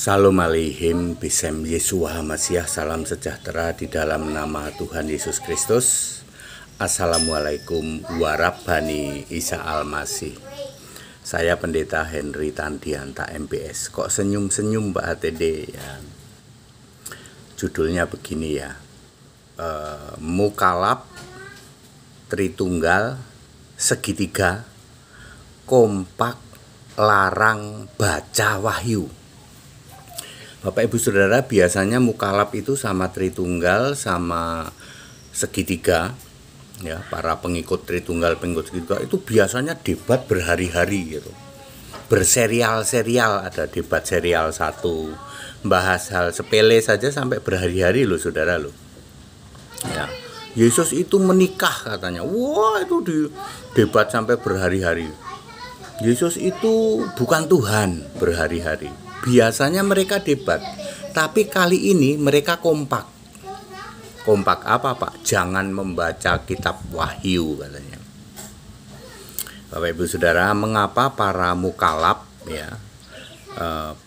Salam aleihim bisem Yesua Hamasiah. Salam sejahtera di dalam nama Tuhan Yesus Kristus. Assalamualaikum warahmatullahi Isa Al-Masih. Saya Pendeta Henry Tandianta MPS. Kok senyum-senyum Mbak HTD ya? Judulnya begini ya, Mukalap, Tritunggal, Segitiga, Kompak, Larang Baca Wahyu. Bapak Ibu Saudara, biasanya mukalap itu sama Tritunggal sama Segitiga ya, para pengikut Tritunggal, pengikut Segitiga itu biasanya debat berhari-hari gitu. Berserial-serial, ada debat serial satu, bahas hal sepele saja sampai berhari-hari loh Saudara loh. Ya, Yesus itu menikah katanya. Wah, itu di debat sampai berhari-hari. Yesus itu bukan Tuhan berhari-hari. Biasanya mereka debat, tapi kali ini mereka kompak. Kompak apa Pak? Jangan membaca kitab Wahyu katanya. Bapak Ibu Saudara, mengapa para mukalap ya,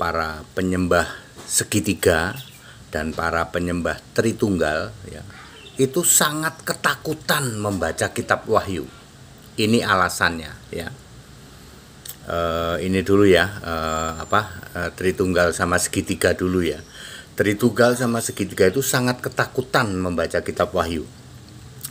para penyembah segitiga dan para penyembah Tritunggal ya, itu sangat ketakutan membaca kitab Wahyu? Ini alasannya ya. Ini dulu ya, Tritunggal sama Segitiga dulu ya. Tritunggal sama Segitiga itu sangat ketakutan membaca kitab Wahyu.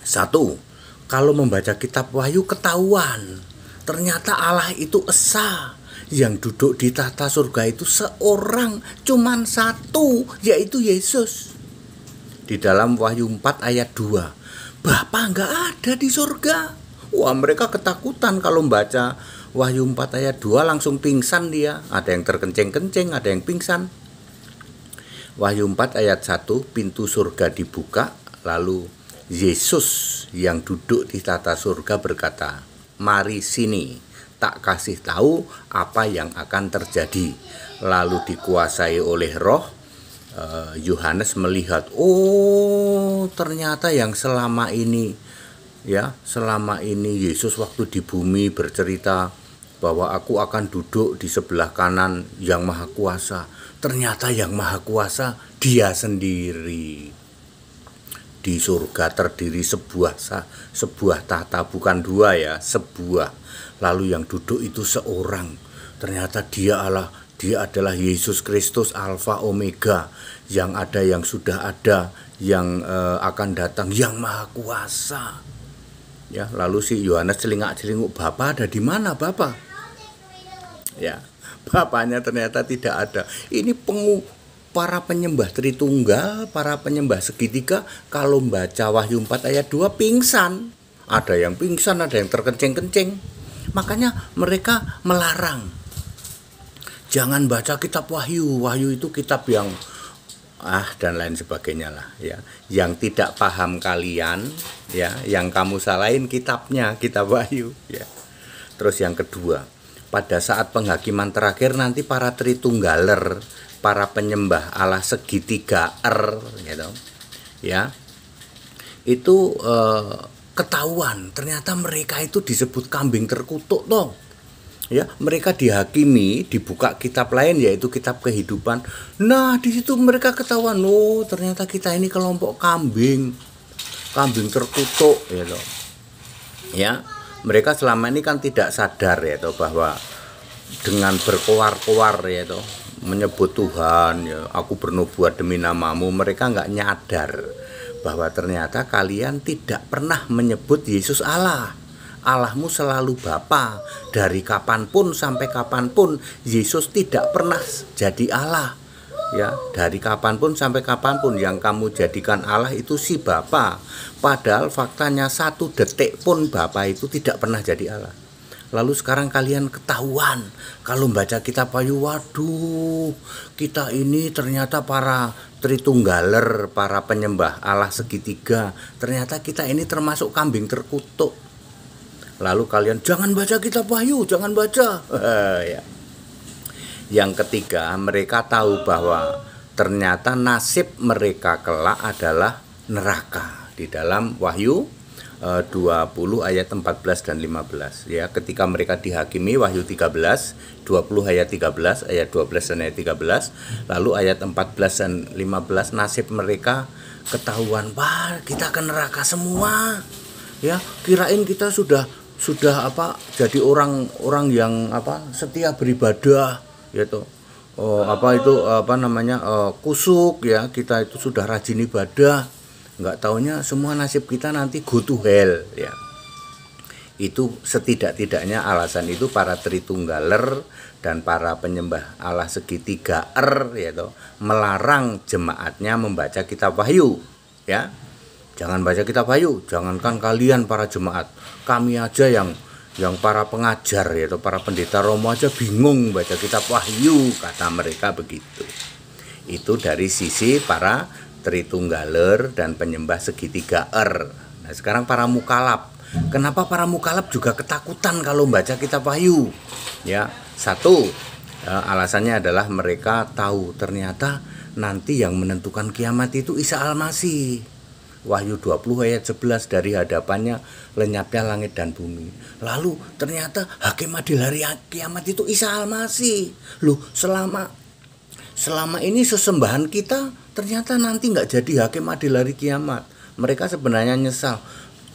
Satu, kalau membaca kitab Wahyu ketahuan ternyata Allah itu esa, yang duduk di tahta surga itu seorang, cuman satu, yaitu Yesus. Di dalam Wahyu 4 ayat 2, Bapa nggak ada di surga. Wah, mereka ketakutan kalau membaca Wahyu 4 ayat 2, langsung pingsan dia. Ada yang terkencing-kencing, ada yang pingsan. Wahyu 4 ayat 1, pintu surga dibuka, lalu Yesus yang duduk di tata surga berkata, "Mari sini, tak kasih tahu apa yang akan terjadi." Lalu dikuasai oleh Roh, Yohanes melihat, oh ternyata yang selama ini Yesus waktu di bumi bercerita bahwa aku akan duduk di sebelah kanan yang maha kuasa. Ternyata yang maha kuasa dia sendiri. Di surga terdiri sebuah tahta, bukan dua ya, sebuah. Lalu yang duduk itu seorang. Ternyata dia adalah Yesus Kristus, Alfa Omega, yang ada, yang sudah ada, yang akan datang, yang maha kuasa. Ya, lalu si Yohanes celingak-celinguk, "Bapa ada di mana, Bapa?" Ya, bapaknya ternyata tidak ada. Ini para penyembah Tritunggal, para penyembah Segitiga kalau membaca Wahyu 4 ayat 2 pingsan. Ada yang pingsan, ada yang terkencing-kencing. Makanya mereka melarang. Jangan baca kitab Wahyu. Wahyu itu kitab yang dan lain sebagainya lah ya. Yang tidak paham kalian ya, yang kamu salahin kitabnya, kitab Wahyu ya. Terus yang kedua, pada saat penghakiman terakhir nanti para Tritunggaler, para penyembah Allah Segitiga gitu ya, itu ketahuan ternyata mereka itu disebut kambing terkutuk toh. Ya, mereka dihakimi, dibuka kitab lain yaitu kitab kehidupan. Nah, di situ mereka ketahuan, oh ternyata kita ini kelompok kambing terkutuk gitu. Ya, mereka selama ini kan tidak sadar ya toh, bahwa dengan berkoar-koar ya toh, menyebut Tuhan ya, aku bernubuat demi namamu, mereka nggak nyadar bahwa ternyata kalian tidak pernah menyebut Yesus Allah. Allahmu selalu Bapa. Dari kapanpun sampai kapanpun Yesus tidak pernah jadi Allah ya. Dari kapanpun sampai kapanpun yang kamu jadikan Allah itu si Bapa. Padahal faktanya 1 detik pun Bapa itu tidak pernah jadi Allah. Lalu sekarang kalian ketahuan kalau membaca kitab Wahyu, waduh, kita ini ternyata para Tritunggaler, para penyembah Allah Segitiga, ternyata kita ini termasuk kambing terkutuk. Lalu kalian jangan baca kitab Wahyu, jangan baca. Ya. Yang ketiga, mereka tahu bahwa ternyata nasib mereka kelak adalah neraka. Di dalam Wahyu 20 ayat 14 dan 15 ya. Ketika mereka dihakimi, Wahyu 13 20 ayat 13, ayat 12 dan ayat 13. Lalu ayat 14 dan 15 nasib mereka ketahuan. Wah, kita ke neraka semua. Ya, kirain kita sudah jadi orang yang setia beribadah gitu. Kusuk ya, kita itu sudah rajin ibadah. Nggak taunya semua nasib kita nanti go to hell ya. Itu setidak-tidaknya alasan itu para Tritunggaler dan para penyembah Allah segitiga yaitu melarang jemaatnya membaca kitab Wahyu ya. Jangan baca kitab Wahyu, jangankan kalian para jemaat, kami aja yang para pengajar yaitu para pendeta Romo aja bingung baca kitab Wahyu, kata mereka begitu. Itu dari sisi para Tritunggaler dan penyembah segitiga Nah, sekarang para mukalaf. Kenapa para mukalaf juga ketakutan kalau membaca kitab Wahyu? Ya, satu, alasannya adalah mereka tahu ternyata nanti yang menentukan kiamat itu Isa Al-Masih. Wahyu 20 ayat 11, dari hadapannya lenyapnya langit dan bumi. Lalu ternyata hakim adil hari kiamat itu Isa Al-Masih. Loh, selama ini sesembahan kita ternyata nanti nggak jadi hakim adil hari kiamat. Mereka sebenarnya nyesal.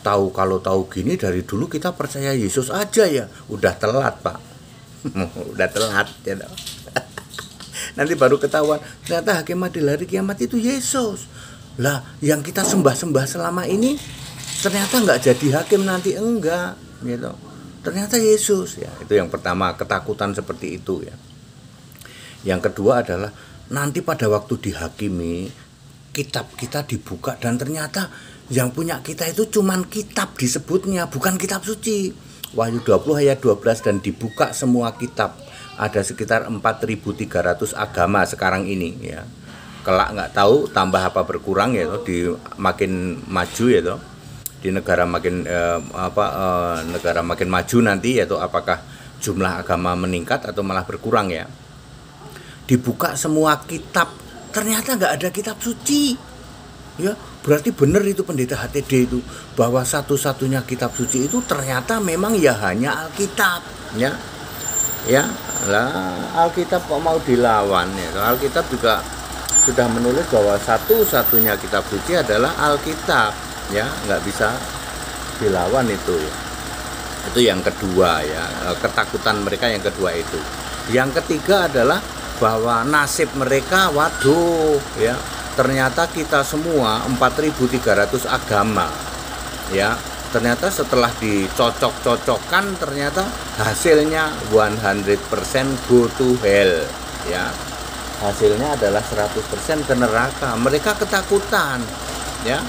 Kalau tahu gini dari dulu kita percaya Yesus aja ya. Udah telat, Pak. Udah telat ya. Nanti baru ketahuan ternyata hakim adil hari kiamat itu Yesus. Lah, yang kita sembah-sembah selama ini ternyata nggak jadi hakim nanti, enggak gitu. Ternyata Yesus ya. Itu yang pertama, ketakutan seperti itu ya. Yang kedua adalah nanti pada waktu dihakimi, kitab kita dibuka dan ternyata yang punya kita itu cuman kitab disebutnya, bukan kitab suci. Wahyu 20 ayat 12, dan dibuka semua kitab. Ada sekitar 4.300 agama sekarang ini ya. Kelak nggak tahu tambah apa berkurang ya, di makin maju ya, di negara makin negara makin maju nanti, yaitu apakah jumlah agama meningkat atau malah berkurang ya. Dibuka semua kitab, ternyata nggak ada kitab suci ya. Berarti benar itu pendeta HTD itu, bahwa satu-satunya kitab suci itu ternyata memang ya hanya Alkitab ya. Lah, Alkitab kok mau dilawan ya? Alkitab juga sudah menulis bahwa satu-satunya kitab suci adalah Alkitab ya, nggak bisa dilawan itu ya. Itu yang kedua ya, ketakutan mereka yang kedua itu. Yang ketiga adalah bahwa nasib mereka, waduh ya, ternyata kita semua 4.300 agama ya, ternyata setelah dicocok-cocokkan ternyata hasilnya 100% go to hell ya. Hasilnya adalah 100% ke neraka. Mereka ketakutan ya.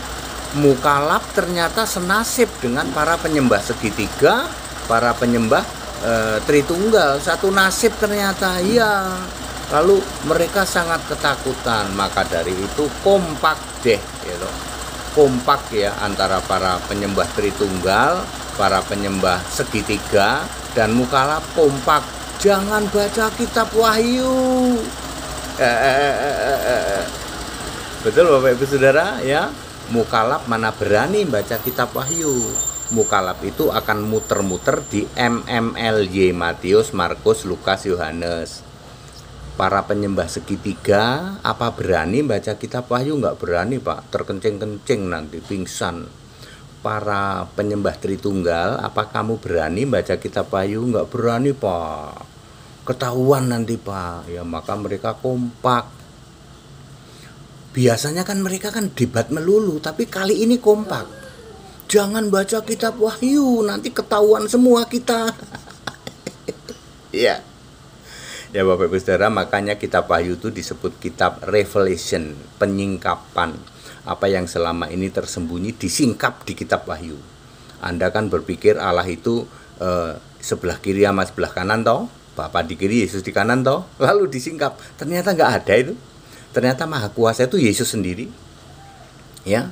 Mukalaf ternyata senasib dengan para penyembah segitiga, para penyembah Tritunggal, satu nasib ternyata ya. Lalu mereka sangat ketakutan. Maka dari itu kompak deh gitu. Kompak ya antara para penyembah Tritunggal, para penyembah segitiga dan mukalaf kompak. Jangan baca kitab Wahyu. Betul Bapak Ibu Saudara ya. Mukalaf mana berani baca kitab Wahyu. Mukalaf itu akan muter-muter di MMLY, Matius, Markus, Lukas, Yohanes. Para penyembah segitiga apa berani baca kitab Wahyu? Nggak berani, Pak. Terkencing-kencing nanti pingsan. Para penyembah Tritunggal, apa kamu berani baca kitab Wahyu? Nggak berani, Pak. Ketahuan nanti, Pak ya. Maka mereka kompak. Biasanya kan mereka kan debat melulu, tapi kali ini kompak. Jangan baca kitab Wahyu, nanti ketahuan semua kita. Ya Bapak Ibu Saudara, makanya kitab Wahyu itu disebut kitab Revelation, penyingkapan. Apa yang selama ini tersembunyi disingkap di kitab Wahyu. Anda kan berpikir Allah itu sebelah kiri sama sebelah kanan toh, Bapa di kiri, Yesus di kanan toh, lalu disingkap. Ternyata nggak ada itu. Ternyata Maha Kuasa itu Yesus sendiri. Ya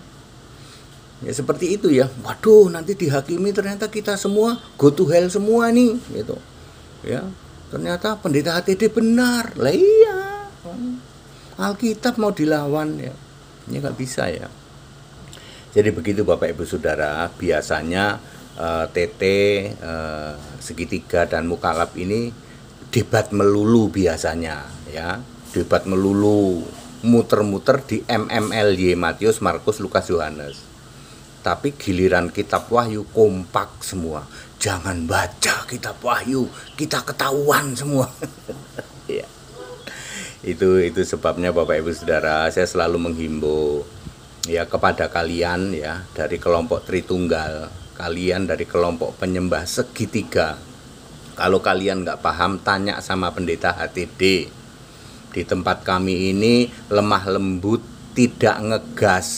seperti itu ya. Waduh, nanti dihakimi ternyata kita semua go to hell semua nih gitu. Ya, ternyata pendeta HTD benar. Lah iya. Alkitab mau dilawan ya. Ini nggak bisa ya. Jadi begitu Bapak Ibu Saudara, biasanya TT, segitiga dan mukalab ini debat melulu biasanya ya. Debat melulu, muter-muter di MMLY, Matius, Markus, Lukas, Yohanes. Tapi giliran kitab Wahyu kompak semua. Jangan baca kitab Wahyu, kita ketahuan semua. Ya. Itu sebabnya Bapak Ibu Saudara, saya selalu menghimbau ya kepada kalian ya dari kelompok Tritunggal, kalian dari kelompok penyembah segitiga. Kalau kalian nggak paham, tanya sama pendeta HTD. Di tempat kami ini lemah lembut, tidak ngegas,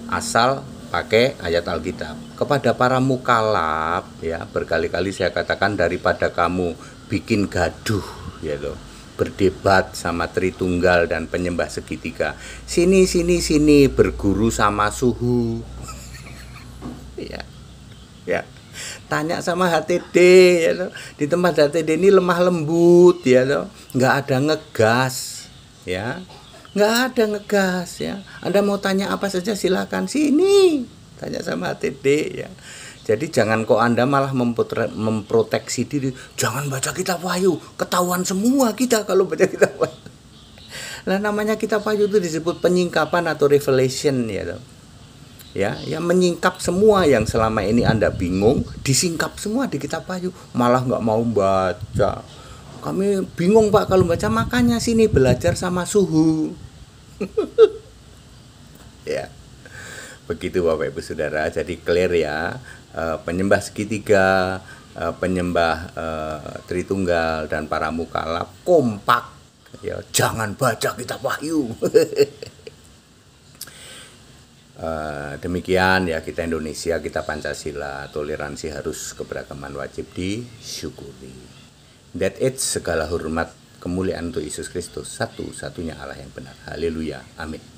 asal pakai ayat Alkitab. Kepada para mukalab ya, berkali-kali saya katakan, daripada kamu bikin gaduh ya loh, berdebat sama Tritunggal dan penyembah segitiga, sini berguru sama suhu. ya tanya sama HTD ya loh. Di tempat HTD ini lemah lembut ya loh, nggak ada ngegas ya, nggak ada ngegas ya. Anda mau tanya apa saja silakan, sini tanya sama HTD ya. Jadi jangan kok Anda malah memproteksi diri, jangan baca kitab Wahyu, ketahuan semua kita kalau baca kitab Wahyu. Nah, namanya kitab Wahyu itu disebut penyingkapan atau revelation ya. Ya, menyingkap semua yang selama ini Anda bingung, disingkap semua di kitab Wahyu. Malah nggak mau baca. Kami bingung Pak kalau baca, makanya sini belajar sama suhu. Ya. Begitu Bapak Ibu Saudara, jadi clear ya, penyembah segitiga, penyembah Tritunggal dan para mukalab kompak ya, jangan baca kitab Wahyu. Demikian ya, kita Indonesia, kita Pancasila, toleransi harus, keberagaman wajib disyukuri. That it, segala hormat kemuliaan untuk Yesus Kristus, satu-satunya Allah yang benar. Haleluya, amin.